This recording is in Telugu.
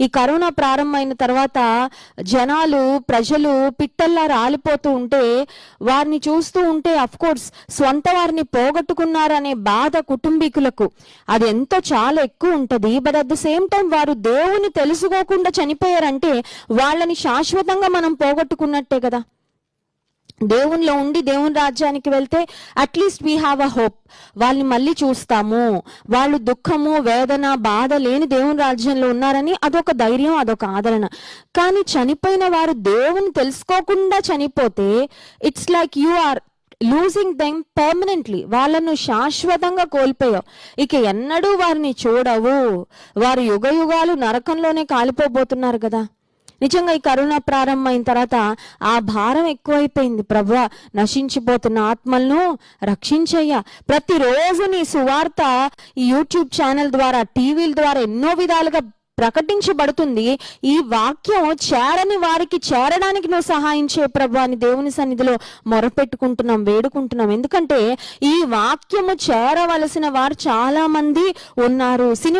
ఈ కరోనా ప్రారంభమైన తర్వాత ప్రజలు పిట్టల్లా రాలిపోతూ ఉంటే, వారిని చూస్తూ ఉంటే కోర్స్ స్వంత వారిని పోగొట్టుకున్నారనే బాధ కుటుంబీకులకు అది ఎంతో చాలా ఎక్కువ ఉంటది. But at the same time వారు దేవుని తెలుసుకోకుండా చనిపోయారంటే వాళ్ళని శాశ్వతంగా మనం పోగొట్టుకున్నట్టే కదా. దేవునిలో ఉండి దేవుని రాజ్యానికి వెళ్తే at least we have a hope, వాళ్ళని మళ్ళీ చూస్తాము, వాళ్ళు దుఃఖము వేదన బాధ లేని దేవుని రాజ్యంలో ఉన్నారని అదొక ధైర్యం, అదొక ఆదరణ. కానీ చనిపోయిన వారు దేవుని తెలుసుకోకుండా చనిపోతే it's like you are losing them permanently. వాళ్ళను శాశ్వతంగా కోల్పోయావు, ఇక ఎన్నడూ వారిని చూడవు, వారు యుగ యుగాలు నరకంలోనే కాలిపోబోతున్నారు కదా. నిజంగా ఈ కరోనా ప్రారంభమైన తర్వాత ఆ భారం ఎక్కువైపోయింది. ప్రభువా, నశించిపోతున్న ఆత్మలను రక్షించయ్యా. ప్రతిరోజు నీ సువార్త ఈ యూట్యూబ్ ఛానల్ ద్వారా, టీవీల ద్వారా ఎన్నో విధాలుగా ప్రకటించబడుతుంది. ఈ వాక్యం చేరని వారికి చేరడానికి నువ్వు సహాయం చేయ ప్రభు అని దేవుని సన్నిధిలో మొరపెట్టుకుంటున్నాం, వేడుకుంటున్నాం. ఎందుకంటే ఈ వాక్యము చేరవలసిన వారు చాలా మంది ఉన్నారు.